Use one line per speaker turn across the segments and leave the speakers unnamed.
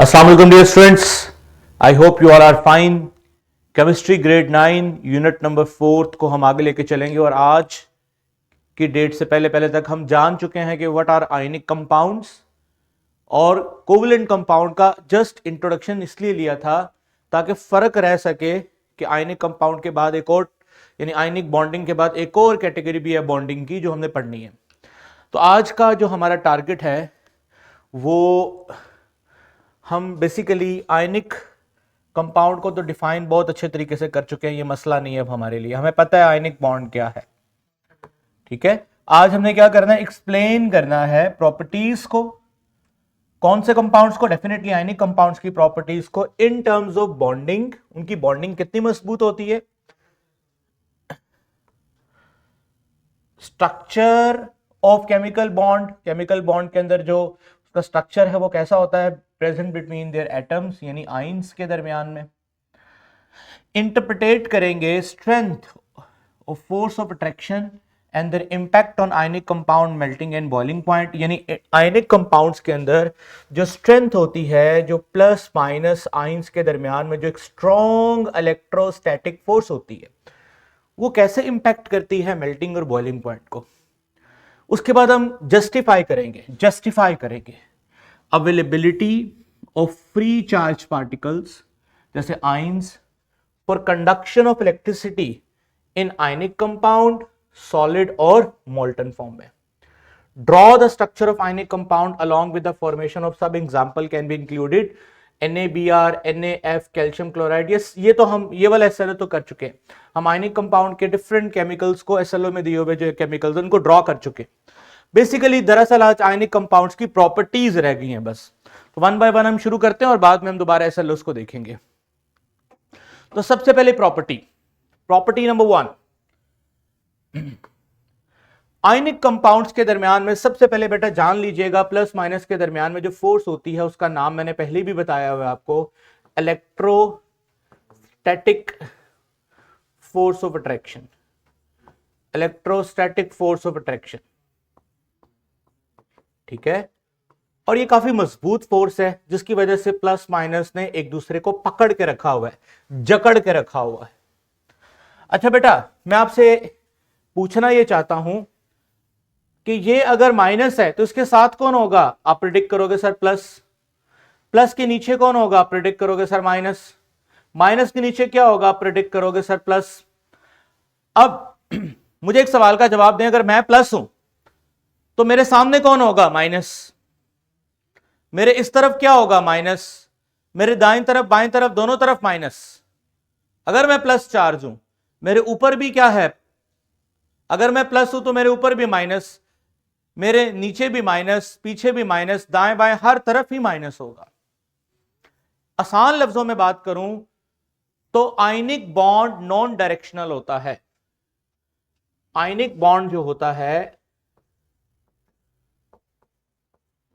अस्सलाम वालेकुम dear students, I hope you all are fine. Chemistry grade 9 unit number 4 को हम आगे लेके चलेंगे और आज की डेट से पहले पहले तक हम जान चुके हैं कि व्हाट आर आयनिक कंपाउंड्स और कोवलेंट कंपाउंड का जस्ट इंट्रोडक्शन इसलिए लिया था ताकि फर्क रह सके कि आयनिक कंपाउंड के बाद एक और यानी आयनिक बॉन्डिंग के बाद एक और कैटेगरी भी है बॉन्डिंग की जो हमने पढ़नी है। तो आज का जो हमारा टारगेट है वो हम बेसिकली आयनिक कंपाउंड को तो डिफाइन बहुत अच्छे तरीके से कर चुके हैं, ये मसला नहीं है अब हमारे लिए, हमें पता है आयनिक बॉन्ड क्या है। ठीक है, आज हमने क्या करना है, एक्सप्लेन करना है प्रॉपर्टीज को, कौन से कंपाउंड्स को, डेफिनेटली आयनिक कंपाउंड्स की प्रॉपर्टीज को इन टर्म्स ऑफ बॉन्डिंग, उनकी बॉन्डिंग कितनी मजबूत होती है, structure of chemical bond, chemical bond के अंदर जो उसका स्ट्रक्चर है वो कैसा होता है प्रेजेंट बिटवीन देयर एटम्स यानी आइंस के दरमियान में। इंटरप्रिटेट करेंगे strength of force of attraction and their impact on ionic compound melting and boiling point, यानी आयनिक कंपाउंड्स के अंदर जो स्ट्रेंथ होती है, जो प्लस माइनस आइंस के दरमियान में जो एक स्ट्रॉन्ग इलेक्ट्रोस्टैटिक फोर्स होती है वो कैसे इंपैक्ट करती है मेल्टिंग और बॉइलिंग पॉइंट को। उसके बाद हम जस्टिफाई करेंगे availability of free charge particles जैसे ions for conduction of electricity in ionic compound, solid और मोल्टन फॉर्म में। Draw the structure of ionic compound along with the formation of सब example can be included NaBr, NaF, calcium chloride. ये तो हम ये वाला SLO तो कर चुके हैं, हम आयनिक कंपाउंड के डिफरेंट केमिकल्स को SLO में दिए हुए जो केमिकल्स उनको ड्रॉ कर चुके। बेसिकली दरअसल आज आयनिक कंपाउंड्स की प्रॉपर्टीज रह गई हैं बस, तो वन बाय वन हम शुरू करते हैं और बाद में हम दोबारा SLOs को देखेंगे। तो सबसे पहले प्रॉपर्टी नंबर 1, आयनिक कंपाउंड्स के दरमियान में सबसे पहले बेटा जान लीजिएगा प्लस माइनस के दरमियान में जो फोर्स होती है उसका नाम मैंने पहले भी बताया हुआ है आपको, electrostatic force of attraction. Electrostatic force of attraction, ठीक है, और ये काफी मजबूत फोर्स है जिसकी वजह से प्लस माइनस ने एक दूसरे को पकड़ के रखा हुआ है, जकड़ के रखा हुआ है। अच्छा बेटा, मैं आपसे पूछना ये चाहता हूं कि ये अगर माइनस है तो इसके साथ कौन होगा, आप प्रिडिक्ट करोगे सर प्लस, प्लस के नीचे कौन होगा, आप प्रिडिक्ट करोगे सर माइनस, माइनस के नीचे क्या होगा, आप प्रिडिक्ट करोगे सर प्लस। अब मुझे एक सवाल का जवाब दें, अगर मैं प्लस हूं तो मेरे सामने कौन होगा, माइनस, मेरे इस तरफ क्या होगा, माइनस, मेरे दाईं तरफ बाईं तरफ दोनों तरफ माइनस। अगर मैं प्लस चार्ज हूं मेरे ऊपर भी क्या है, अगर मैं प्लस हूं तो मेरे ऊपर भी माइनस, मेरे नीचे भी माइनस, पीछे भी माइनस, दाएं बाएं हर तरफ ही माइनस होगा। आसान लफ्जों में बात करूं तो आयनिक बॉन्ड नॉन डायरेक्शनल होता है। आयनिक बॉन्ड जो होता है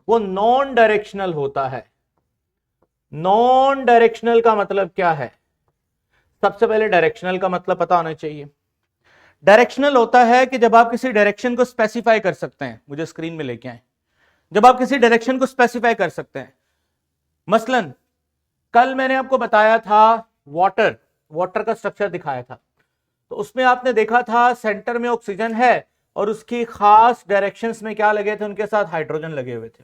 वो नॉन डायरेक्शनल होता है। नॉन डायरेक्शनल का मतलब क्या है, सबसे पहले डायरेक्शनल का मतलब पता होना चाहिए। डायरेक्शनल होता है कि जब आप किसी डायरेक्शन को स्पेसिफाई कर सकते हैं, मुझे स्क्रीन में लेके आए, जब आप किसी डायरेक्शन को स्पेसिफाई कर सकते हैं। मसलन कल मैंने आपको बताया था वाटर का स्ट्रक्चर दिखाया था, तो उसमें आपने देखा था सेंटर में ऑक्सीजन है और उसकी खास डायरेक्शंस में क्या लगे थे, उनके साथ हाइड्रोजन लगे हुए थे।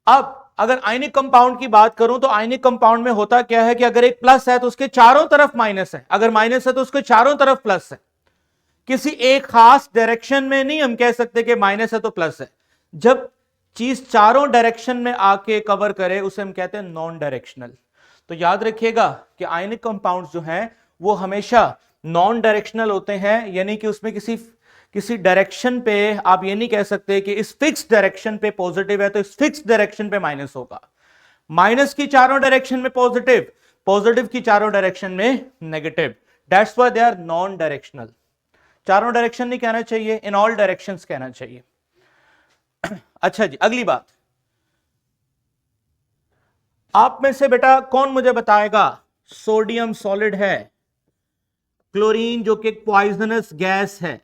अब अगर आयनिक कंपाउंड की बात करूं तो आयनिक कंपाउंड में होता क्या है कि अगर एक प्लस है तो उसके चारों तरफ माइनस है, अगर माइनस है तो उसके चारों तरफ प्लस है। किसी एक खास डायरेक्शन में नहीं हम कह सकते कि माइनस है तो प्लस है। जब चीज चारों डायरेक्शन में आके कवर करे उसे हम कहते हैं नॉन डायरेक्शनल। तो याद रखिएगा कि आयनिक कंपाउंड्स जो हैं वो हमेशा नॉन डायरेक्शनल होते हैं, यानी कि उसमें किसी डायरेक्शन पे आप ये नहीं कह सकते कि इस फिक्स डायरेक्शन पे पॉजिटिव है तो इस फिक्स डायरेक्शन पे माइनस होगा। माइनस की चारों डायरेक्शन में पॉजिटिव, पॉजिटिव की चारों डायरेक्शन में negative, that's why they are non directional. चारों डायरेक्शन नहीं कहना चाहिए, इन ऑल डायरेक्शंस कहना चाहिए। अच्छा जी, अगली बात, आप में से बेटा कौन मुझे बताएगा सोडियम सॉलिड है, क्लोरीन जो कि पॉइजनस गैस है,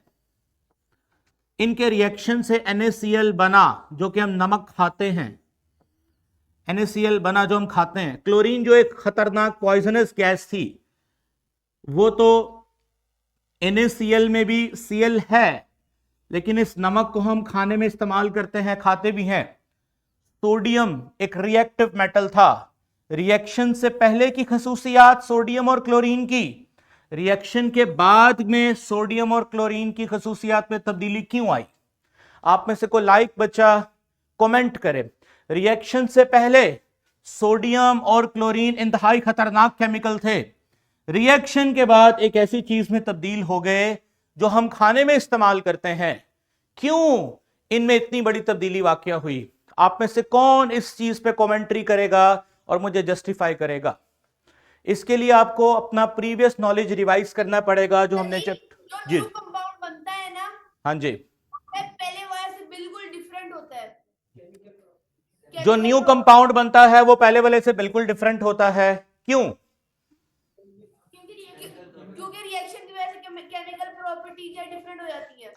इनके रिएक्शन से NaCl बना जो कि हम नमक खाते हैं, NaCl बना जो हम खाते हैं। क्लोरीन जो एक खतरनाक पॉइजनस गैस थी, वो तो NaCl में भी Cl है, लेकिन इस नमक को हम खाने में इस्तेमाल करते हैं, खाते भी हैं। सोडियम एक रिएक्टिव मेटल था। रिएक्शन से पहले की खसूसियात सोडियम और क्लोरीन की, रिएक्शन के बाद में सोडियम और क्लोरीन की खसूसियात में तब्दीली क्यों आई? आप में से कोई लाइक बच्चा कमेंट करे। रिएक्शन से पहले सोडियम और क्लोरीन इंतहाई खतरनाक केमिकल थे। रिएक्शन के बाद एक ऐसी चीज में तब्दील हो गए जो हम खाने में इस्तेमाल करते हैं। क्यों इनमें इतनी बड़ी तब्दीली वाकया हुई? आप में से कौन इस चीज पे कमेंट्री करेगा और मुझे जस्टिफाई करेगा? इसके लिए आपको अपना प्रीवियस नॉलेज रिवाइज करना पड़ेगा जो हमने जी
कंपाउंड बनता है ना,
हाँ जी,
पहले वाले से बिल्कुल डिफरेंट होता है।
जो न्यू कंपाउंड बनता है वो पहले वाले से बिल्कुल डिफरेंट होता है। क्यों?
क्योंकि रिएक्शन की वजह से केमिकल प्रॉपर्टीज डिफरेंट हो जाती है।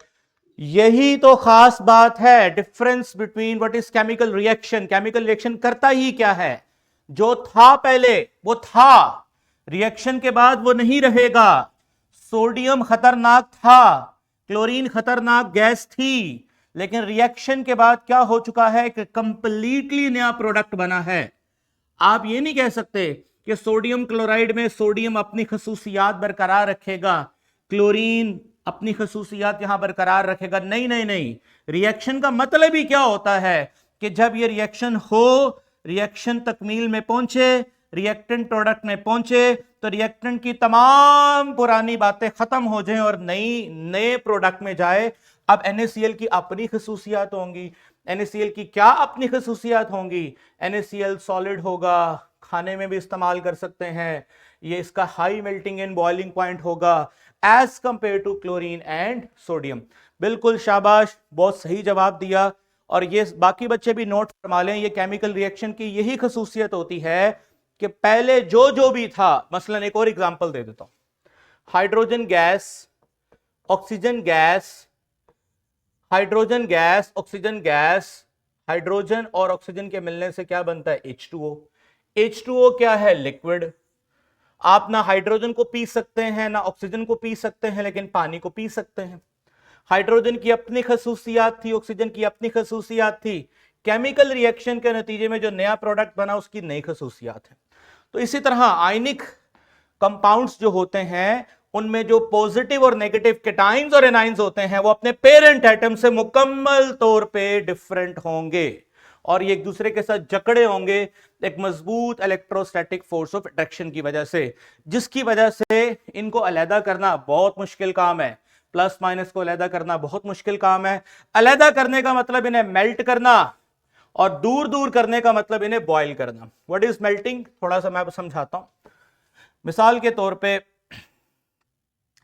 यही तो खास बात है, difference between what is chemical reaction. Chemical reaction करता ही क्या है? जो था पहले वो था, रिएक्शन के बाद वो नहीं रहेगा। सोडियम खतरनाक था, क्लोरीन खतरनाक गैस थी, लेकिन रिएक्शन के बाद क्या हो चुका है? एक कंप्लीटली नया प्रोडक्ट बना है। आप ये नहीं कह सकते कि सोडियम क्लोराइड में सोडियम अपनी खसूसियात बरकरार रखेगा, क्लोरीन अपनी खसूसियात यहां बरकरार रखेगा। नहीं नहीं नहीं, रिएक्शन का मतलब ही क्या होता है कि जब ये रिएक्शन हो, रिएक्शन तकमील में पहुंचे, रिएक्टेंट प्रोडक्ट में पहुंचे, तो रिएक्टेंट की तमाम पुरानी बातें खत्म हो जाएं और नए प्रोडक्ट में जाए। अब NaCl की अपनी खसूसियात होंगी। NaCl की क्या अपनी खसूसियात होंगी? NaCl सॉलिड होगा, खाने में भी इस्तेमाल कर सकते हैं, ये इसका high melting and boiling point होगा as compare to chlorine and sodium. बिल्कुल शाबाश, बहुत सही जवाब दिया। और ये बाकी बच्चे भी नोट फरमा लें, ये केमिकल रिएक्शन की यही खसूसियत होती है कि पहले जो भी था, मसलन एक और एग्जांपल दे देता हूं, hydrogen gas, oxygen gas, hydrogen gas, oxygen gas, hydrogen और ऑक्सीजन के मिलने से क्या बनता है? H2O। H2O क्या है? लिक्विड। आप ना हाइड्रोजन को पी सकते हैं ना ऑक्सीजन को पी सकते हैं, लेकिन पानी को पी सकते हैं। हाइड्रोजन की अपनी खसूसियात थी, ऑक्सीजन की अपनी खसूसियात थी। केमिकल रिएक्शन के नतीजे में जो नया प्रोडक्ट बना उसकी नई खसूसियात है। तो इसी तरह आयनिक कंपाउंड्स जो होते हैं उनमें जो पॉजिटिव और नेगेटिव केटाइंस और एनाइंस होते हैं वो अपने पेरेंट एटम से मुकम्मल तौर पे डिफरेंट होंगे और ये एक दूसरे के साथ जकड़े होंगे एक मजबूत इलेक्ट्रोस्टैटिक फोर्स ऑफ अट्रैक्शन की वजह से, जिसकी वजह से इनको अलहदा करना बहुत मुश्किल काम है। प्लस माइनस को अलहदा करना बहुत मुश्किल काम है। अलहदा करने का मतलब इन्हें मेल्ट करना और दूर दूर करने का मतलब इन्हें बॉयल करना। What is melting? थोड़ा सा मैं समझाता हूं। मिसाल के तौर पे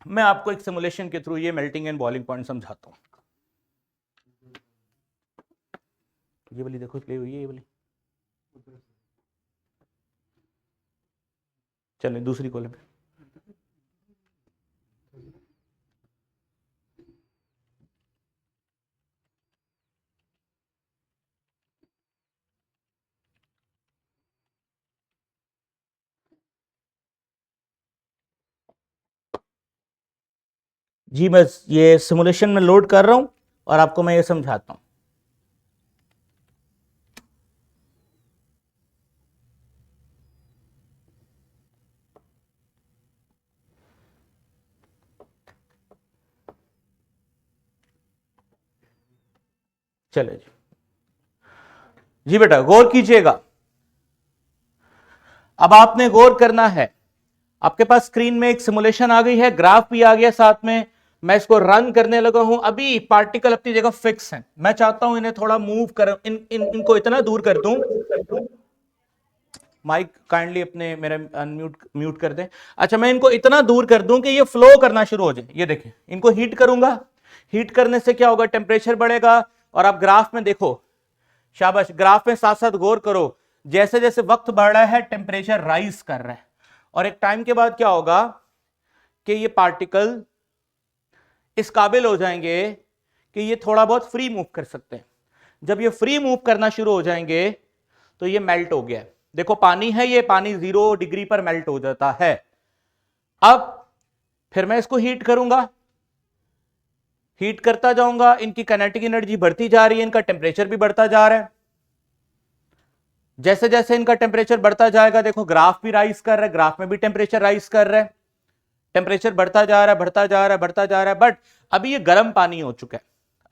मैं आपको एक सिमुलेशन के थ्रू ये मेल्टिंग एंड बॉइलिंग पॉइंट समझाता हूं। ये वाली देखो प्ले हुई है, ये वाली। चलें दूसरी कॉलम पे। जी मैं ये सिमुलेशन में लोड कर रहा हूं और आपको मैं ये समझाता हूं। चले जी बेटा गौर कीजिएगा। अब आपने गौर करना है, आपके पास स्क्रीन में एक सिमुलेशन आ गई है, ग्राफ भी आ गया साथ में। मैं इसको रन करने लगा हूं। अभी पार्टिकल अपनी जगह फिक्स हैं। मैं चाहता हूं इन्हें थोड़ा मूव कर, इनको इतना दूर कर दूं। माइक काइंडली अपने मेरे म्यूट कर दें। अच्छा, मैं इनको इतना दूर कर दूं कि ये फ्लो करना शुरू हो जाए। ये देखें, इनको हीट करूंगा। हीट करने से क्या होगा? टेम्परेचर बढ़ेगा। और आप ग्राफ में देखो, शाबाश, ग्राफ में साथ साथ गौर करो। जैसे जैसे वक्त बढ़ रहा है टेम्परेचर राइज कर रहा है और एक टाइम के बाद क्या होगा कि ये पार्टिकल इस काबिल हो जाएंगे कि ये थोड़ा बहुत फ्री मूव कर सकते हैं। जब ये फ्री मूव करना शुरू हो जाएंगे तो ये मेल्ट हो गया है। देखो पानी है, ये पानी 0 डिग्री पर मेल्ट हो जाता है। अब फिर मैं इसको हीट करूंगा, हीट करता जाऊंगा, इनकी काइनेटिक एनर्जी बढ़ती जा रही है, इनका टेम्परेचर भी बढ़ता जा रहा है। जैसे जैसे इनका टेम्परेचर बढ़ता जाएगा, देखो ग्राफ भी राइज कर रहा है, ग्राफ में भी टेम्परेचर राइज कर रहा है, टेम्परेचर बढ़ता जा रहा है, बढ़ता जा रहा है, बढ़ता जा रहा है। बट अभी ये गर्म पानी हो चुका है,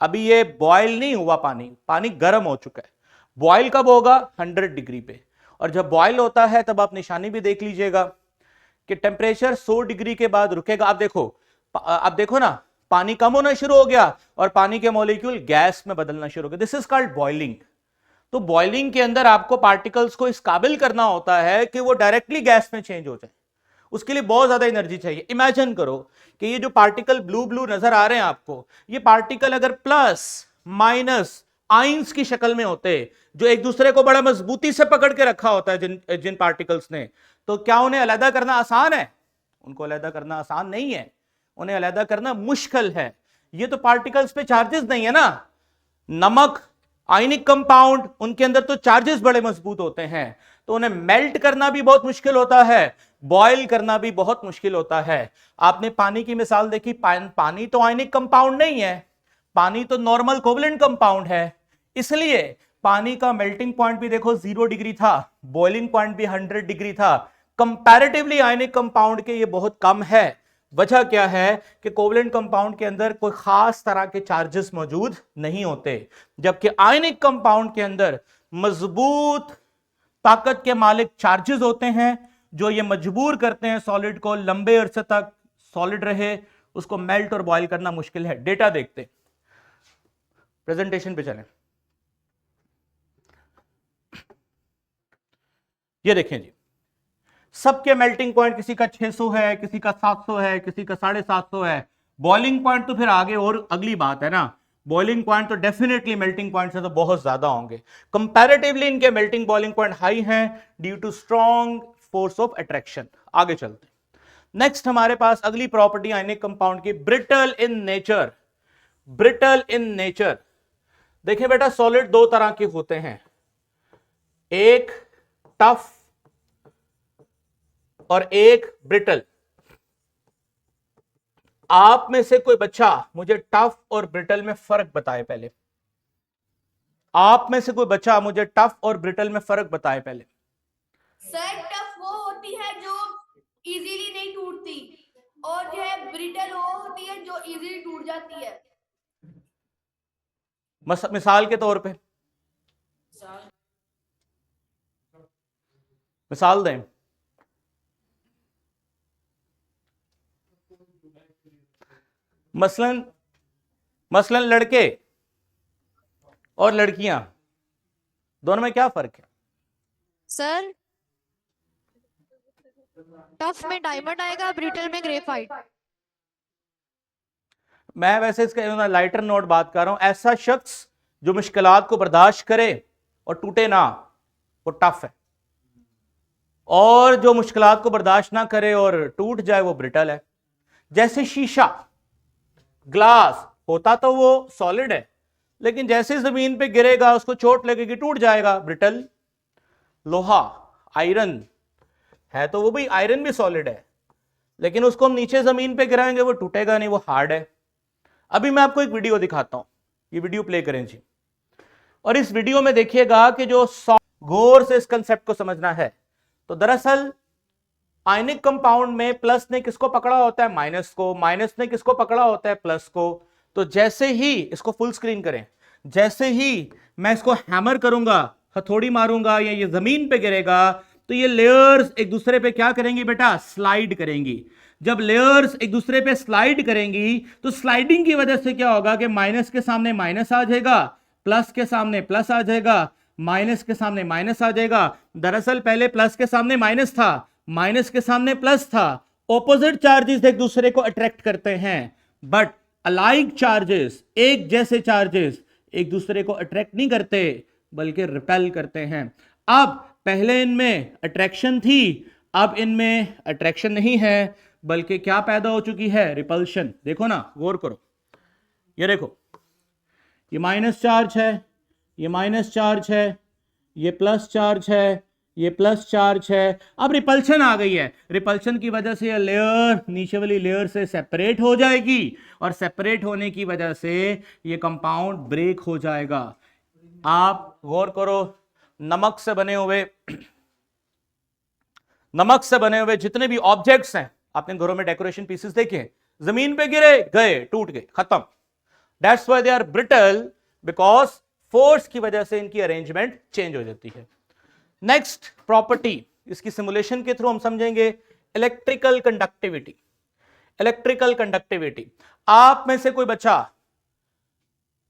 अभी ये बॉयल नहीं हुआ पानी, पानी गर्म हो चुका है। बॉयल कब होगा? 100 डिग्री पे। और जब बॉयल होता है तब आप निशानी भी देख लीजिएगा कि टेम्परेचर 100 डिग्री के बाद रुकेगा। आप देखो ना, पानी कम होना शुरू हो गया और पानी के मॉलिक्यूल गैस में बदलना शुरू हो गया। This is called boiling. तो बॉइलिंग के अंदर आपको पार्टिकल्स को इस काबिल करना होता है कि वो डायरेक्टली गैस में चेंज हो जाए। उसके लिए बहुत ज्यादा एनर्जी चाहिए। इमेजिन करो कि ये जो पार्टिकल ब्लू ब्लू नजर आ रहे हैं आपको, ये पार्टिकल अगर प्लस माइनस आइंस की शक्ल में होते, जो एक दूसरे को बड़ा मजबूती से पकड़ के रखा होता है जिन पार्टिकल्स ने, तो क्या उन्हें अलग करना आसान है? उनको अलग करना आसान नहीं है, उन्हें अलग करना मुश्किल है। ये तो पार्टिकल्स पे चार्जेस नहीं है ना। नमक, आयनिक कंपाउंड, उनके अंदर तो चार्जेस बड़े मजबूत होते हैं, तो उन्हें मेल्ट करना भी बहुत मुश्किल होता है, बॉयल करना भी बहुत मुश्किल होता है। आपने पानी की मिसाल देखी, पानी तो आयनिक कंपाउंड नहीं है, पानी तो नॉर्मल कोवलेंट कंपाउंड है। इसलिए पानी का मेल्टिंग पॉइंट भी देखो 0 डिग्री था, बॉइलिंग पॉइंट भी 100 डिग्री था। कंपैरेटिवली आयनिक कंपाउंड के ये बहुत कम है। वजह क्या है कि कोवलेंट कंपाउंड के अंदर कोई खास तरह के चार्जेस मौजूद नहीं होते, जबकि आयनिक कंपाउंड के अंदर मजबूत ताकत के मालिक चार्जेस होते हैं, जो ये मजबूर करते हैं सॉलिड को लंबे अरसे तक सॉलिड रहे, उसको मेल्ट और बॉयल करना मुश्किल है। डेटा देखते, प्रेजेंटेशन पे चलें। ये देखें जी, सबके मेल्टिंग पॉइंट किसी का 600 है, किसी का 700 है, किसी का 750 है। बॉइलिंग पॉइंट तो फिर आगे और अगली बात है ना, बॉइलिंग पॉइंट तो डेफिनेटली मेल्टिंग पॉइंट से तो बहुत ज्यादा होंगे। कंपैरेटिवली इनके मेल्टिंग बॉइलिंग पॉइंट हाई हैं due to strong force of attraction. आगे चलते हैं। नेक्स्ट हमारे पास अगली प्रॉपर्टी आयनिक कंपाउंड की, brittle in nature. Brittle in nature, देखिए बेटा, सॉलिड दो तरह के होते हैं, एक टफ और एक ब्रिटल। आप में से कोई बच्चा मुझे टफ और ब्रिटल में फर्क बताए पहले। आप में से कोई बच्चा मुझे टफ और ब्रिटल में फर्क बताए पहले।
सर टफ वो होती है जो इजीली नहीं टूटती, और जो है ब्रिटल वो होती है जो इजीली टूट जाती है।
मिसाल के तौर पे मिसाल दें। मसलन लड़के और लड़कियां दोनों में क्या फर्क है?
सर टफ में डायमंड आएगा, ब्रिटल में ग्रेफाइट।
मैं वैसे इसका लाइटर नोट बात कर रहा हूं। ऐसा शख्स जो मुश्किलात को बर्दाश्त करे और टूटे ना, वो टफ है, और जो मुश्किलात को बर्दाश्त ना करे और टूट जाए वो ब्रिटल है। जैसे शीशा, ग्लास होता तो वो सॉलिड है, लेकिन जैसे जमीन पे गिरेगा उसको चोट लगेगी, टूट जाएगा, ब्रिटल। लोहा, आयरन है तो वो भी, आयरन भी सॉलिड है, लेकिन उसको हम नीचे जमीन पे गिराएंगे वो टूटेगा नहीं, वो हार्ड है। अभी मैं आपको एक वीडियो दिखाता हूं, ये वीडियो प्ले करें जी। और इस वीडियो में देखिएगा कि जो गौर से इस कंसेप्ट को समझना है, तो दरअसल आयनिक कंपाउंड में प्लस ने किसको पकड़ा होता है? माइनस को। माइनस ने किसको पकड़ा होता है? प्लस को। तो जैसे ही इसको फुल स्क्रीन करें, जैसे ही मैं इसको हैमर करूंगा, हथौड़ी मारूंगा, या ये जमीन पे गिरेगा, तो ये लेयर्स एक दूसरे पे क्या करेंगी बेटा? स्लाइड करेंगी। जब लेयर्स एक दूसरे पे स्लाइड करेंगी तो स्लाइडिंग की वजह से क्या होगा कि माइनस के सामने माइनस आ जाएगा, प्लस के सामने प्लस आ जाएगा, माइनस के सामने माइनस आ जाएगा। दरअसल पहले प्लस के सामने माइनस था, माइनस के सामने प्लस था। ऑपोजिट चार्जेस एक दूसरे को अट्रैक्ट करते हैं, बट अलाइक चार्जेस, एक जैसे चार्जेस एक दूसरे को अट्रैक्ट नहीं करते बल्कि रिपेल करते हैं। अब पहले इनमें अट्रैक्शन थी, अब इनमें अट्रैक्शन नहीं है, बल्कि क्या पैदा हो चुकी है? रिपल्शन। देखो ना, गौर करो, ये देखो, ये माइनस चार्ज है, ये माइनस चार्ज है, ये प्लस चार्ज है, ये प्लस चार्ज है। अब रिपल्शन आ गई है, रिपल्शन की वजह से ये लेयर नीचे वाली लेयर से सेपरेट हो जाएगी और सेपरेट होने की वजह से ये कंपाउंड ब्रेक हो जाएगा। आप गौर करो, नमक से बने हुए जितने भी ऑब्जेक्ट्स हैं, आपने घरों में डेकोरेशन पीसेस देखे हैं, जमीन पे गिरे, गए, टूट गए, खत्म। That's why they are brittle, because force की वजह से इनकी अरेंजमेंट चेंज हो जाती है। नेक्स्ट प्रॉपर्टी, इसकी सिमुलेशन के थ्रू हम समझेंगे, इलेक्ट्रिकल कंडक्टिविटी। इलेक्ट्रिकल कंडक्टिविटी, आप में से कोई बच्चा,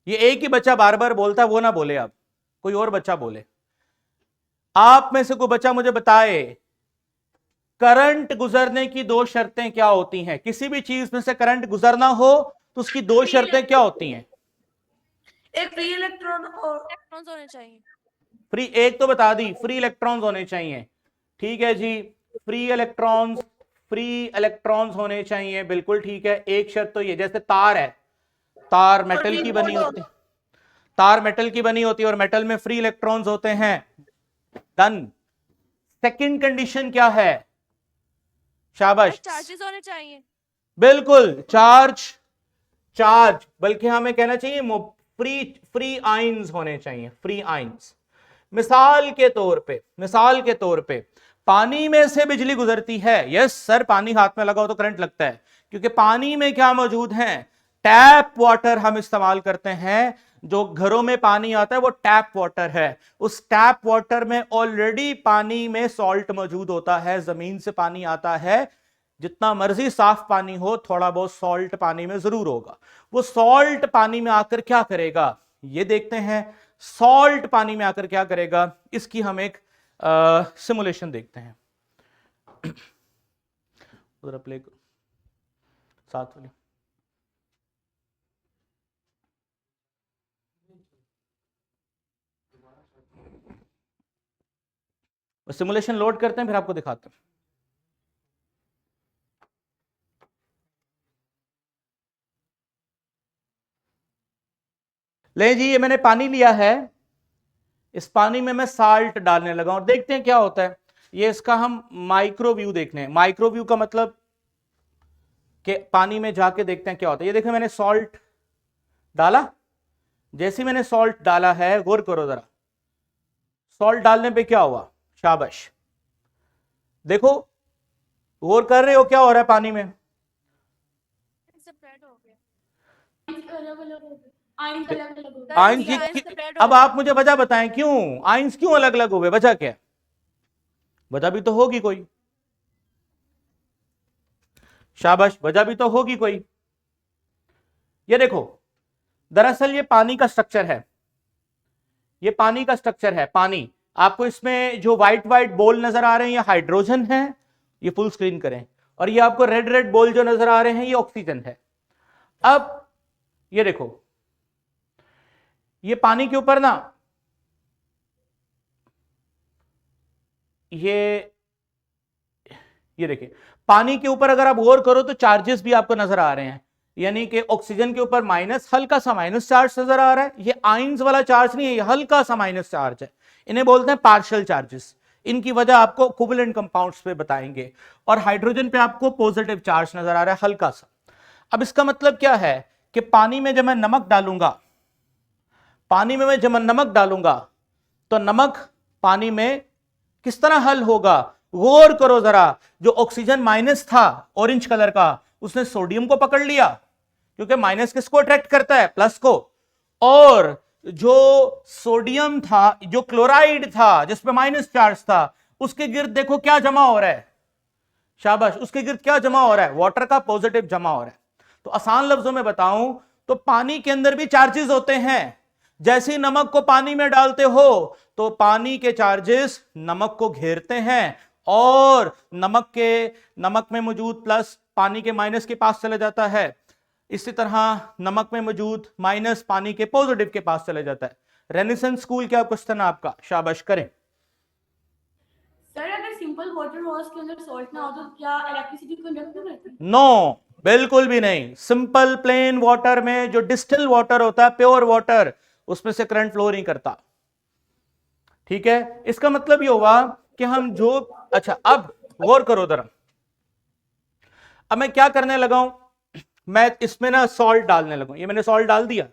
ये एक ही बच्चा बार बार बोलता है, वो ना बोले, आप कोई और बच्चा बोले। आप में से कोई बच्चा मुझे बताए करंट गुजरने की दो शर्तें क्या होती हैं? किसी भी चीज में से करंट गुजरना हो तो उसकी दो शर्तें क्या होती हैं?
एक फ्री इलेक्ट्रॉन और
इलेक्ट्रॉन्स होने चाहिए।
फ्री, एक तो बता दी, फ्री इलेक्ट्रॉन्स होने चाहिए। ठीक है जी, फ्री इलेक्ट्रॉन्स होने चाहिए, बिल्कुल ठीक है। एक शर्त तो ये, जैसे तार है, तार मेटल की बनी होती, तार मेटल की बनी होती है और मेटल में फ्री इलेक्ट्रॉन्स होते हैं, डन। सेकंड कंडीशन क्या है? शाबाश,
चार्जेस होने चाहिए।
बिल्कुल, चार्ज बल्कि हमें कहना चाहिए फ्री आइंस होने चाहिए, फ्री आइंस। मिसाल के तौर पे पानी में से बिजली गुजरती है। यस सर, पानी हाथ में लगा हो तो करंट लगता है, क्योंकि पानी में क्या मौजूद है? टैप वाटर हम इस्तेमाल करते हैं। जो घरों में पानी आता है वो टैप वाटर है। उस टैप वाटर में ऑलरेडी पानी में सॉल्ट मौजूद होता है। जमीन से पानी आता है, जितना मर्जी साफ पानी हो, थोड़ा बहुत सॉल्ट पानी में जरूर होगा। वो सॉल्ट पानी में आकर क्या करेगा, ये देखते हैं। सॉल्ट पानी में आकर क्या करेगा, इसकी हम एक सिमुलेशन देखते हैं। उधर प्ले करो, साथ वाली। सिमुलेशन लोड करते हैं, फिर आपको दिखाते हैं। ले जी, ये मैंने पानी लिया है, इस पानी में मैं साल्ट डालने लगा और देखते हैं क्या होता है। ये इसका हम माइक्रो व्यू देखने हैं। माइक्रो व्यू का मतलब कि पानी में जाके देखते हैं क्या होता है। ये देखो, मैंने सॉल्ट डाला, जैसे मैंने सॉल्ट डाला है, गौर करो जरा, सॉल्ट डालने पे क्या हुआ, शाबाश। देखो, गौर कर रहे हो क्या हो रहा है पानी में?
सेपरेट हो गया।
आइंस अब आप मुझे वजह बताएं, क्यों आइंस क्यों अलग अलग हो गए? वजह क्या है? वजह भी तो होगी कोई, शाबाश, वजह भी तो होगी कोई। ये देखो, दरअसल ये पानी का स्ट्रक्चर है, ये पानी का स्ट्रक्चर है। पानी, आपको इसमें जो व्हाइट व्हाइट बोल नजर आ रहे हैं ये हाइड्रोजन है, ये फुल स्क्रीन करें, और ये आपको रेड रेड बोल जो नजर आ रहे हैं ये ऑक्सीजन है। अब ये देखो, ये पानी के ऊपर ना, ये देखिए, पानी के ऊपर अगर आप गौर करो तो चार्जेस भी आपको नजर आ रहे हैं, यानी कि ऑक्सीजन के ऊपर माइनस, हल्का सा माइनस चार्ज नजर आ रहा है। ये आइंस वाला चार्ज नहीं है, ये हल्का सा माइनस चार्ज है। इन्हें बोलते हैं पार्शियल चार्जेस। इनकी वजह आपको कोवेलेंट कंपाउंड्स पे बताएंगे। और हाइड्रोजन पे आपको पॉजिटिव चार्ज नजर आ रहा है, हल्का सा। अब इसका मतलब क्या है कि पानी में जब मैं नमक डालूंगा, पानी में जब मैं नमक डालूंगा तो नमक पानी में किस तरह हल होगा? गौर करो जरा, जो ऑक्सीजन माइनस था ऑरेंज कलर का, उसने सोडियम को पकड़ लिया, क्योंकि माइनस किसको अट्रैक्ट करता है? प्लस को। और जो सोडियम था, जो क्लोराइड था जिसपे माइनस चार्ज था, उसके गिर्द देखो क्या जमा हो रहा है, शाबाश, उसके गिर्द क्या जमा हो रहा है? वाटर का पॉजिटिव जमा हो रहा है। तो आसान लफ्जों में बताऊं तो पानी के अंदर भी चार्जेस होते हैं। जैसे ही नमक को पानी में डालते हो तो पानी के चार्जेस नमक को घेरते हैं, और नमक में मौजूद प्लस पानी के माइनस के पास चले जाता है। इसी तरह नमक में मौजूद माइनस पानी के पॉजिटिव के पास चले जाता है। रेनेसेंस स्कूल क्या क्वेश्चन है आपका? शाबाश करें।
सर, अगर सिंपल वाटर हॉर्स के अंदर सॉल्ट ना हो तो क्या इलेक्ट्रिसिटी कंडक्ट नहीं करती?
नो, बिल्कुल भी नहीं। सिंपल प्लेन वाटर में जो डिस्टिल वाटर होता है, प्योर वाटर, उसमें से करंट फ्लो नहीं करता। ठीक है, इसका मतलब ये हुआ कि हम जो, अच्छा अब गौर करो जरा, अब मैं क्या करने लगा हूं, मैं इसमें ना सॉल्ट डालने लगा, ये मैंने सॉल्ट डाल दिया।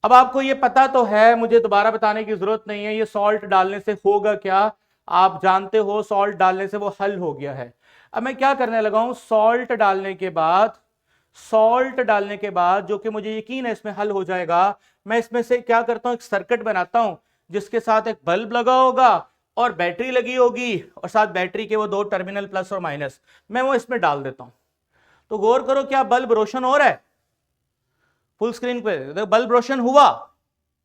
अब आपको ये पता तो है, मुझे दोबारा बताने की जरूरत नहीं है, ये सॉल्ट डालने से होगा क्या, आप जानते हो, सॉल्ट डालने से वो हल हो गया है। अब मैं क्या करने लगा हूं, सॉल्ट डालने के बाद, सॉल्ट डालने के बाद जो कि मुझे यकीन है इसमें हल हो जाएगा, मैं इसमें से क्या करता हूं, एक सर्किट बनाता हूं जिसके साथ एक बल्ब लगा होगा और बैटरी लगी होगी, और साथ बैटरी के वो दो टर्मिनल प्लस और माइनस, मैं वो इसमें डाल देता हूं। तो गौर करो, क्या बल्ब रोशन हो रहा है? फुल स्क्रीन पे बल्ब रोशन हुआ?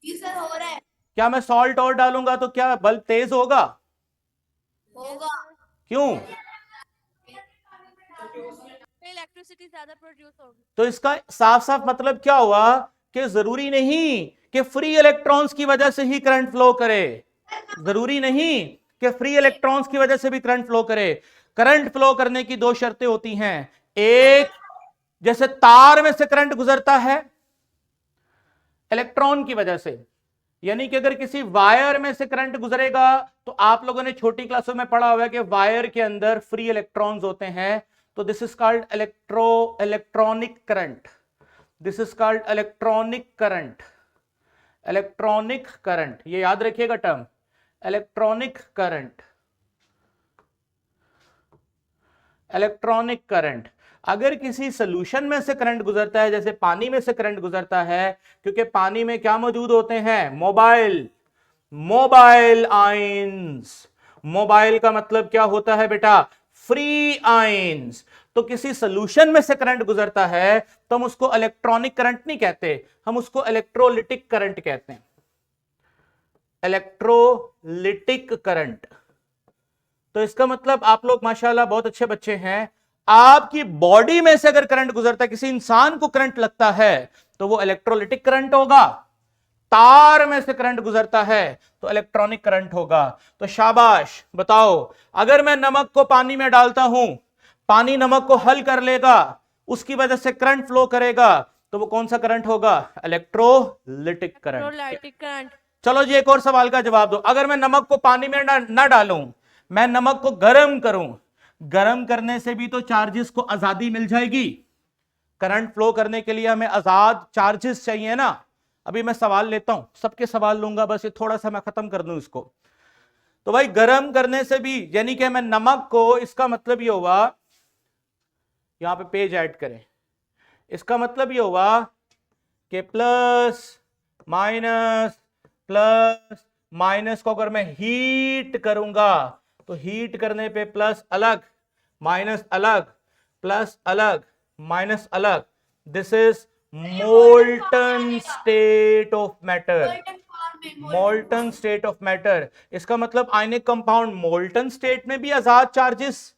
जी सर, हो रहा है।
क्या मैं सॉल्ट और डालूंगा तो क्या बल्ब तेज होगा?
होगा।
क्यों?
इलेक्ट्रिसिटी ज्यादा प्रोड्यूस होगी।
तो इसका साफ साफ मतलब क्या हुआ कि जरूरी नहीं कि फ्री इलेक्ट्रॉन्स की वजह से ही करंट फ्लो करे, जरूरी नहीं कि फ्री इलेक्ट्रॉन्स की वजह से भी करंट फ्लो करे। करंट फ्लो करने की दो शर्तें होती हैं, एक, जैसे तार में से करंट गुजरता है इलेक्ट्रॉन की वजह से, यानी कि अगर किसी वायर में से करंट गुजरेगा, तो आप लोगों ने छोटी क्लासों में पढ़ा हुआ है कि वायर के अंदर फ्री इलेक्ट्रॉन्स होते हैं, तो this is called electronic current, this is called electronic current, electronic current, ये याद रखिएगा term, electronic current, electronic current. अगर किसी सॉल्यूशन में से करंट गुजरता है, जैसे पानी में से करंट गुजरता है, क्योंकि पानी में क्या मौजूद होते हैं, मोबाइल, मोबाइल आयंस, मोबाइल का मतलब क्या होता है बेटा, फ्री आयंस। तो किसी सॉल्यूशन में से करंट गुजरता है तो हम उसको इलेक्ट्रॉनिक करंट नहीं कहते, हम उसको इलेक्ट्रोलिटिक करंट कहते हैं, इलेक्ट्रोलिटिक करंट। तो इसका मतलब आप लोग माशाल्लाह बहुत अच्छे बच्चे हैं, आपकी बॉडी में से अगर करंट गुजरता है, किसी इंसान को करंट लगता है तो वो इलेक्ट्रोलिटिक करंट होगा, तार में से करंट गुजरता है तो इलेक्ट्रॉनिक करंट होगा। तो शाबाश, बताओ, अगर मैं नमक को पानी में डालता हूं, पानी नमक को हल कर लेगा, उसकी वजह से करंट फ्लो करेगा, तो वो कौन सा करंट होगा, इलेक्ट्रोलिटिक करंट।
Electrolytic current.
चलो जी, एक और सवाल का जवाब दो, अगर मैं नमक को पानी में ना डालूं, मैं नमक को गर्म करूं, गर्म करने से भी तो चार्जेस को आजादी मिल जाएगी, करंट फ्लो करने के लिए हमें आजाद चार्जेस चाहिए ना। अभी मैं सवाल लेता हूं, सबके सवाल लूंगा, बस ये थोड़ा सा मैं खत्म कर दूं इसको। तो भाई गर्म करने से भी, यानी कि मैं नमक को, इसका मतलब ये हुआ, यहां पे पेज ऐड करें, इसका मतलब ये हुआ कि प्लस माइनस को अगर मैं हीट करूंगा, तो हीट करने पे प्लस अलग, माइनस अलग, प्लस अलग, माइनस अलग, this is molten state of matter, molten state of matter. इसका मतलब आयनिक कंपाउंड मोल्टन स्टेट में भी आजाद चार्जेस,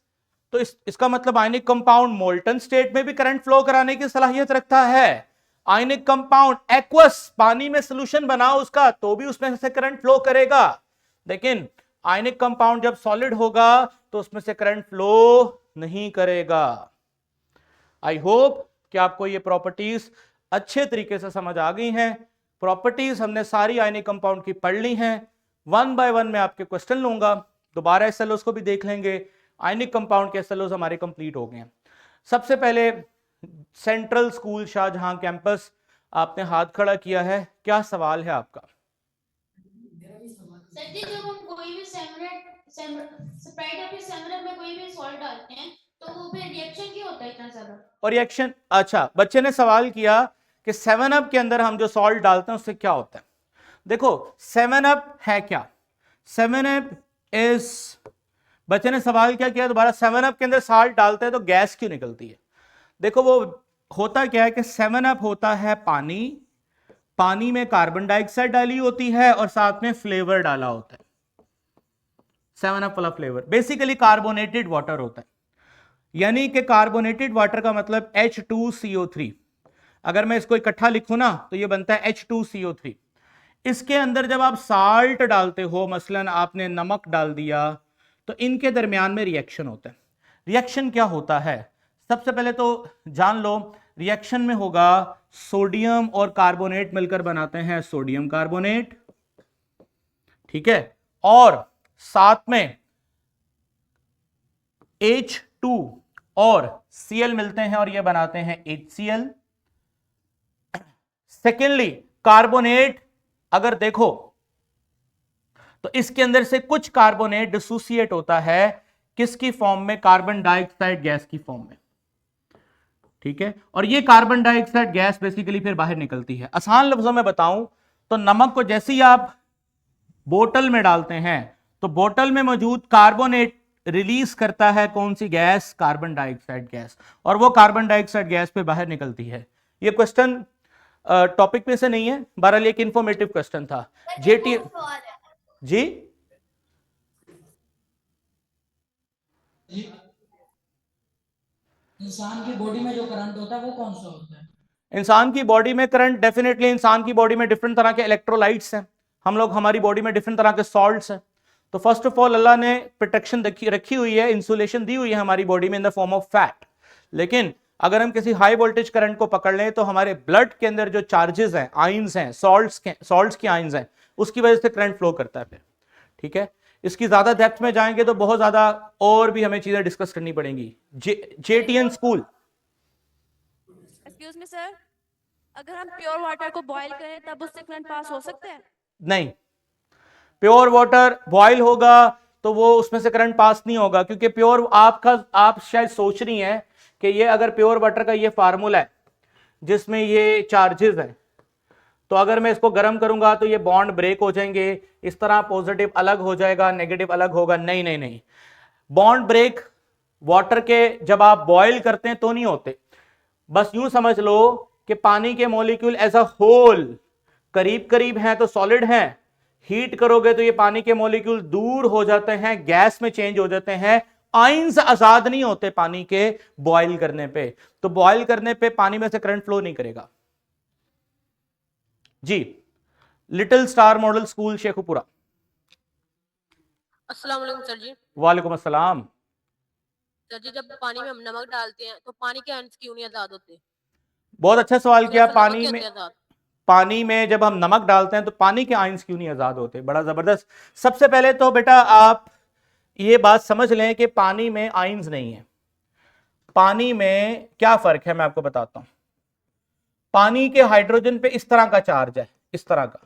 तो इसका मतलब आयनिक कंपाउंड मोल्टन स्टेट में भी करंट फ्लो कराने की सलाहियत रखता है। आयनिक कंपाउंड एक्वस, पानी में सोल्यूशन बनाओ उसका, तो भी उसमें से करंट फ्लो करेगा, लेकिन आयनिक कंपाउंड जब सॉलिड होगा तो उसमें से करंट फ्लो नहीं करेगा। आई होप कि आपको ये प्रॉपर्टीज अच्छे तरीके से समझ आ गई हैं। प्रॉपर्टीज हमने सारी आयनिक कंपाउंड की पढ़ ली हैं, वन बाय वन मैं आपके क्वेश्चन लूंगा, दोबारा एसएलओस को भी देख लेंगे। आयनिक कंपाउंड के एसएलओस हमारे कंप्लीट हो गए हैं। सबसे पहले सेंट्रल स्कूल शाहजहां कैंपस, आपने हाथ खड़ा किया है, क्या सवाल है आपका?
सर जी, जब हम कोई भी स्प्राइट या फिर 7 में कोई भी सॉल्ट डालते हैं तो वो फिर रिएक्शन क्यों होता है इतना ज्यादा?
और रिएक्शन, अच्छा, बच्चे ने सवाल किया कि 7 अप के अंदर हम जो सॉल्ट डालते हैं उससे क्या होता है। देखो 7 अप है क्या, 7 अप इज, बच्चे ने सवाल क्या किया दोबारा, 7 अप के अंदर सॉल्ट डालते हैं तो गैस क्यों निकलती है। देखो वो होता क्या है कि 7 अप होता है पानी, पानी में कार्बन डाइऑक्साइड डाली होती है और साथ में फ्लेवर डाला होता है, 7 अप वाला फ्लेवर बेसिकली कार्बोनेटेड वाटर होता है, यानी कि कार्बोनेटेड वाटर का मतलब H2CO3, अगर मैं इसको इकट्ठा लिखूं ना तो ये बनता है H2CO3। इसके अंदर जब आप साल्ट डालते हो, मसलन आपने नमक डाल दिया, तो इनके दरमियान में रिएक्शन होता है। रिएक्शन क्या होता है, सबसे पहले तो जान लो, रिएक्शन में होगा सोडियम और कार्बोनेट मिलकर बनाते हैं सोडियम कार्बोनेट, ठीक है, और साथ में H2 और Cl मिलते हैं और ये बनाते हैं HCl। सेकेंडली कार्बोनेट अगर देखो तो इसके अंदर से कुछ कार्बोनेट डिसोसिएट होता है किसकी फॉर्म में, कार्बन डाइऑक्साइड गैस की फॉर्म में, ठीक है। और ये कार्बन डाइऑक्साइड गैस बेसिकली फिर बाहर निकलती है। आसान लफ्जों में बताऊं तो नमक को जैसे ही आप बोतल में डालते हैं तो बोतल में मौजूद कार्बोनेट रिलीज करता है कौन सी गैस, कार्बन डाइऑक्साइड गैस, और वो कार्बन डाइऑक्साइड गैस पे बाहर निकलती है। ये क्वेश्चन टॉपिक में से नहीं है, बहरहाल एक इंफॉर्मेटिव क्वेश्चन था। जेटी
सवाल है।
जी
इंसान की बॉडी में जो करंट होता है वो कौन सा होता है?
इंसान की बॉडी में करंट, डेफिनेटली इंसान की बॉडी में डिफरेंट तरह के इलेक्ट्रोलाइट्स हैं। हम लोग, हमारी बॉडी में डिफरेंट तरह के सॉल्ट्स हैं। तो फर्स्ट ऑफ ऑल अल्लाह ने प्रोटेक्शन रखी हुई है, इंसुलेशन दी हुई है हमारी बॉडी में in the form of fat. लेकिन अगर हम किसी हाई वोल्टेज करंट को पकड़ लें तो हमारे ब्लड के अंदर जो चार्जेस हैं, आयंस हैं, सॉल्ट्स की आयंस हैं, उसकी वजह से करंट फ्लो करता है फिर, ठीक है। इसकी ज्यादा डेप्थ में जाएंगे तो बहुत ज्यादा और भी हमें चीजें डिस्कस करनी पड़ेंगी। जेटीएन स्कूल,
एक्सक्यूज मी सर, अगर हम प्योर वाटर को बॉईल करें तब उससे करंट पास हो सकता है?
नहीं, प्योर वाटर बॉयल होगा तो वो उसमें से करंट पास नहीं होगा, क्योंकि प्योर आप शायद सोच रही हैं कि ये अगर प्योर वाटर का ये फार्मूला है जिसमें ये चार्जेस हैं, तो अगर मैं इसको गर्म करूंगा तो ये बॉन्ड ब्रेक हो जाएंगे, इस तरह पॉजिटिव अलग हो जाएगा, नेगेटिव अलग होगा। नहीं नहीं नहीं, बॉन्ड ब्रेक वाटर के जब आप बॉयल करते हैं तो नहीं होते। बस यूं समझ लो कि पानी के मॉलिक्यूल एज अ होल करीब करीब हैं तो सॉलिड हैं, हीट करोगे तो ये पानी के मॉलिक्यूल दूर हो जाते हैं, गैस में चेंज हो जाते हैं, आयंस आजाद नहीं होते पानी के बॉयल करने पे। तो बॉयल करने पे पानी में से करंट फ्लो नहीं करेगा। जी, little star model school Sheikhupura.
अस्सलाम वालेकुम सर जी।
वालेकुम अस्सलाम।
सर जी, जब पानी में हम नमक डालते हैं तो पानी के आयंस क्यों नहीं आजाद होते?
बहुत अच्छा सवाल किया।
दरअसल नमक ही होते हैं आजाद।
पानी में जब हम नमक डालते हैं तो पानी के आयंस क्यों नहीं आजाद होते? बड़ा जबरदस्त। सबसे पहले तो बेटा आप ये बात समझ लें कि पानी में आयंस नहीं है। पानी में क्या फर्क है मैं आपको बताता हूं। पानी के हाइड्रोजन पे इस तरह का चार्ज है, इस तरह का,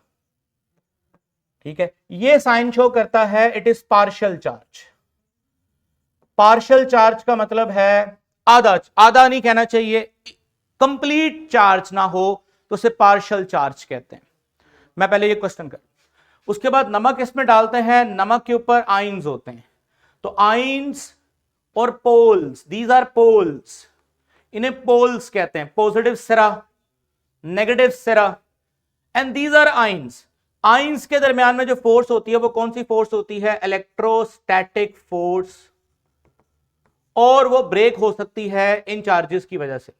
ठीक है। ये साइन शो करता है it is partial charge. Partial charge का मतलब है आधा, आधा नहीं कहना चाहिए, कंप्लीट चार्ज ना हो तो उसे पार्शियल चार्ज कहते हैं। मैं पहले ये क्वेश्चन कर, उसके बाद नमक इसमें डालते हैं, नमक के ऊपर आयंस होते हैं, तो आयंस और पोल्स, दीज आर पोल्स, इन्हें पोल्स कहते हैं, पॉजिटिव सिरा, नेगेटिव सिरा, and these are ions. Ions के दरमियान में जो फोर्स होती है वो कौन सी फोर्स होती है? इलेक्ट्रोस्टैटिक फोर्स, और वो ब्रेक हो सकती है इन चार्जेस की वजह से।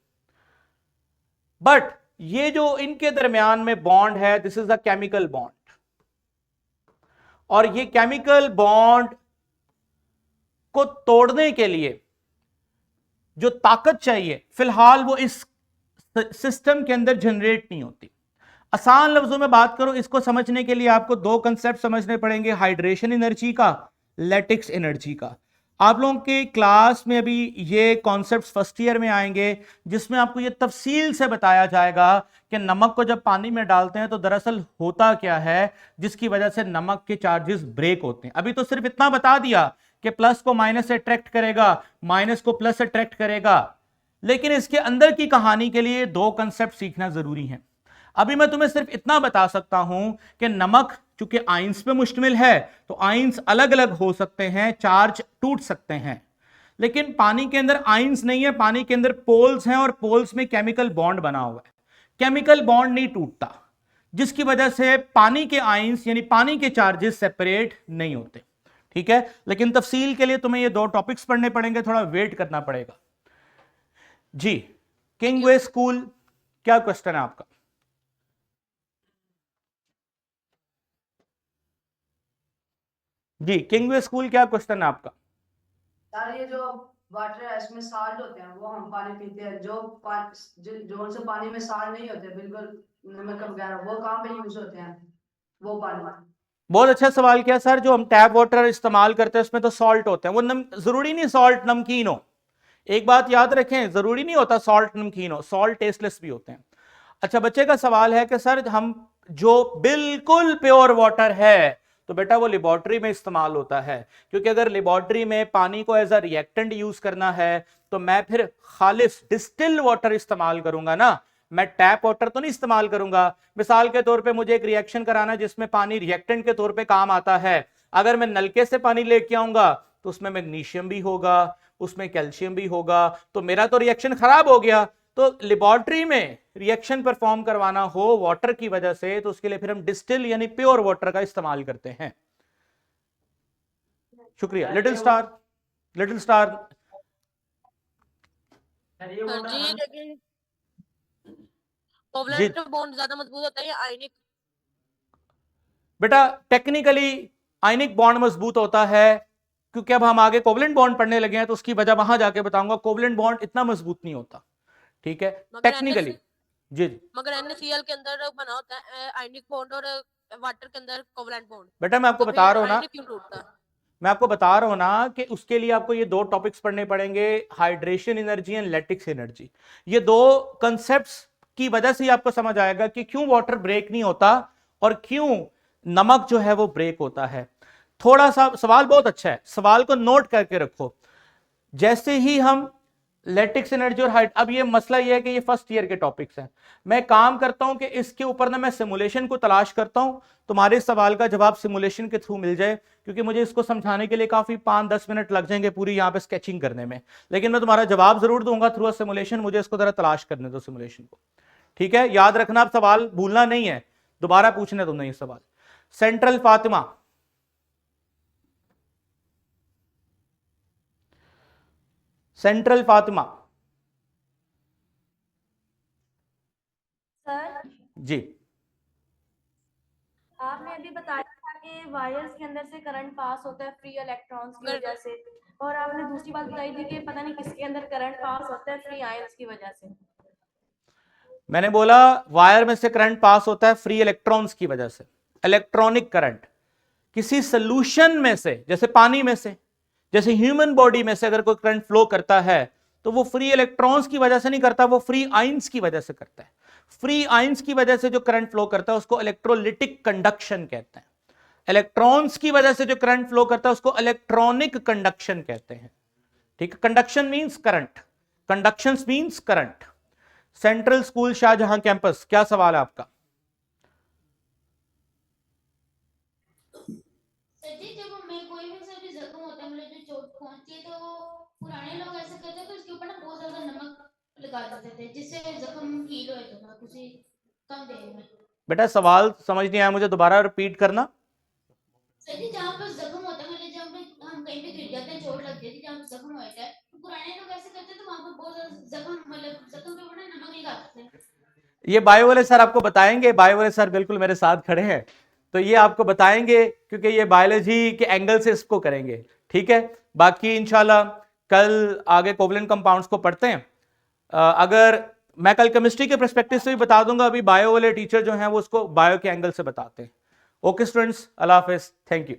बट ये जो इनके दरमियान में बॉन्ड है, this is a chemical bond, और ये केमिकल बॉन्ड को तोड़ने के लिए जो ताकत चाहिए फिलहाल वो इस सिस्टम के अंदर जनरेट नहीं होती। आसान लफ्जों में बात करूं, इसको समझने के लिए आपको दो कंसेप्ट समझने पड़ेंगे, हाइड्रेशन एनर्जी का, लैटिक्स एनर्जी का। आप लोगों के क्लास में अभी ये कॉन्सेप्ट्स फर्स्ट ईयर में आएंगे जिसमें आपको ये तफसील से बताया जाएगा कि नमक को जब पानी में डालते हैं तो दरअसल होता क्या है जिसकी वजह से नमक के चार्जेस ब्रेक होते हैं। अभी तो सिर्फ इतना बता दिया कि प्लस को माइनस से अट्रैक्ट करेगा, माइनस को प्लस से अट्रैक्ट करेगा, लेकिन इसके अंदर की कहानी के लिए दो कंसेप्ट सीखना जरूरी है। अभी मैं तुम्हें सिर्फ इतना बता सकता हूं कि नमक चूंकि आयंस पे मुश्तमिल है तो आयंस अलग अलग हो सकते हैं, चार्ज टूट सकते हैं, लेकिन पानी के अंदर आयंस नहीं है, पानी के अंदर पोल्स हैं और पोल्स में केमिकल बॉन्ड बना हुआ है। केमिकल बॉन्ड नहीं टूटता, जिसकी वजह से पानी के आयंस यानी पानी के चार्जेस सेपरेट नहीं होते, ठीक है। लेकिन तफसील के लिए तुम्हें ये दो टॉपिक्स पढ़ने पड़ेंगे, थोड़ा वेट करना पड़ेगा। जी, किंगवे स्कूल, क्या क्वेश्चन है आपका? जी, किंगवे स्कूल, क्या क्वेश्चन है आपका?
सर ये जो वाटर है इसमें साल्ट होते हैं वो हम पानी पीते हैं, जो उनसे पानी में साल्ट नहीं होते बिल्कुल नमक वगैरह, वो कहाँ पे यूज होते हैं वो पानी?
बहुत अच्छा सवाल किया सर। जो हम टैप वाटर इस्तेमाल करते हैं उसमें तो सॉल्ट होते हैं, वो जरूरी नहीं सॉल्ट नमकीन हो। एक बात याद रखें, जरूरी नहीं होता सॉल्ट नमकीन हो, सॉल्ट टेस्टलेस भी होते हैं। अच्छा, बच्चे का सवाल है कि सर हम जो बिल्कुल प्योर वाटर है तो बेटा वो लेबोरेटरी में इस्तेमाल होता है, क्योंकि अगर लेबोरेटरी में पानी को एज अ रिएक्टेंट यूज करना है तो मैं फिर खालिस डिस्टिल वाटर इस्तेमाल करूंगा ना, मैं टैप वाटर तो नहीं इस्तेमाल करूंगा। मिसाल के तौर पे मुझे एक रिएक्शन कराना है जिसमें पानी रिएक्टेंट के तौर पे काम आता है, अगर मैं नलके से पानी लेके आऊंगा तो उसमें मैग्नीशियम भी होगा, उसमें कैल्शियम भी होगा, तो मेरा तो रिएक्शन खराब हो गया। तो लेबोरेटरी में रिएक्शन परफॉर्म करवाना हो वाटर की वजह से तो उसके लिए फिर हम डिस्टिल यानी प्योर वाटर का इस्तेमाल करते हैं। शुक्रिया। Little star, little star.
Sir ji लेकिन
जी
कोवलेंट बॉन्ड ज्यादा मजबूत होता है या आयनिक?
बेटा टेक्निकली आयनिक बॉन्ड मजबूत होता है, क्योंकि अब हम आगे कोवलेंट बॉन्ड पढ़ने लगे हैं तो उसकी वजह वहां जाके बताऊंगा। कोवलेंट बॉन्ड इतना मजबूत नहीं होता, ठीक है,
मगर
टेक्निकली। जी जी
मगर NaCl के अंदर बना होता है आयनिक बॉन्ड और वाटर के अंदर कोवलेंट बॉन्ड,
बेटा मैं आपको
तो
बता
फिर
रहा हूं ना,
आयनिक क्यों टूटता है?
मैं आपको बता रहा हूं ना कि उसके लिए आपको ये दो टॉपिक्स पढ़ने पड़ेंगे, hydration energy and lattice energy. ये दो कंसेप्ट्स की वजह से आपको समझ आएगा कि क्यों वाटर ब्रेक नहीं होता और क्यों नमक जो है वो ब्रेक होता है। थोड़ा सा सवाल बहुत अच्छा है, सवाल को नोट करके रखो। जैसे ही हम लैटिक्स एनर्जी और हाइट, अब ये मसला ये है कि ये फर्स्ट ईयर के टॉपिक्स हैं, मैं काम करता हूं कि इसके ऊपर ना मैं सिमुलेशन को तलाश करता हूं, तुम्हारे सवाल का जवाब सिमुलेशन के थ्रू मिल जाए, क्योंकि मुझे इसको समझाने के लिए काफी 5-10 मिनट लग जाएंगे पूरी यहां पे स्केचिंग करने में, लेकिन मैं तुम्हारा जवाब जरूर दूंगा थ्रू अ सिमुलेशन। मुझे इसको जरा तलाश करने दो सिमुलेशन को, ठीक है। याद रखना, आप सवाल भूलना नहीं है, दोबारा पूछने तुमने ये सवाल। Central Fatima, central Fatima
sir
ji.
आपने अभी बताया था कि वायर्स के अंदर से करंट पास होता है फ्री इलेक्ट्रॉन्स की वजह से, और आपने दूसरी बात बताई थी कि पता नहीं किसके अंदर करंट पास होता है फ्री आयंस की वजह से।
मैंने बोला वायर में से करंट पास होता है फ्री इलेक्ट्रॉन्स की वजह से, इलेक्ट्रॉनिक करंट। किसी सोल्यूशन में से, जैसे पानी में से, जैसे ह्यूमन बॉडी में से अगर कोई करंट फ्लो करता है तो वो फ्री इलेक्ट्रॉन्स की वजह से नहीं करता, वो फ्री आयंस की वजह से करता है। फ्री आयंस की वजह से जो करंट फ्लो करता है उसको इलेक्ट्रोलिटिक कंडक्शन कहते हैं। इलेक्ट्रॉन्स की वजह से जो करंट फ्लो करता है उसको इलेक्ट्रॉनिक कंडक्शन कहते हैं, ठीक है। Conduction means current, conduction means current. Central school Shahjahan campus, क्या सवाल है आपका?
सर जी जब हमें कोई भी सर भी जख्म होता है, मतलब जो चोट पहुंचती है, तो पुराने लोग ऐसा करते थे, उसके ऊपर ना बहुत ज्यादा नमक लगा देते थे जिससे जख्म हील हो जाता था कुछ ही कम देर में।
बेटा सवाल समझ नहीं आया मुझे, दोबारा रिपीट करना।
सर जी जहाँ पर जख्म होता है, मतलब जब हम कहीं पे गिर जाते हैं, चोट लग जाती है, जहाँ पे जख्म होता है, तो पुराने लोग ऐसे करते थे, वहां पर बहुत ज्यादा जख्म, मतलब जख्म पे बड़ा नमक लगाते थे।
ये बायो वाले सर आपको बताएंगे, बायो वाले सर बिल्कुल मेरे साथ खड़े हैं, तो ये आपको बताएंगे क्योंकि ये बायोलॉजी के एंगल से इसको करेंगे, ठीक है। बाकी इंशाल्लाह कल आगे कोवलेंट कंपाउंड्स को पढ़ते हैं। अगर मैं कल केमिस्ट्री के पर्सपेक्टिव से भी बता दूंगा, अभी बायो वाले टीचर जो हैं वो उसको बायो के एंगल से बताते हैं। Okay students, Allah Hafiz, thank you.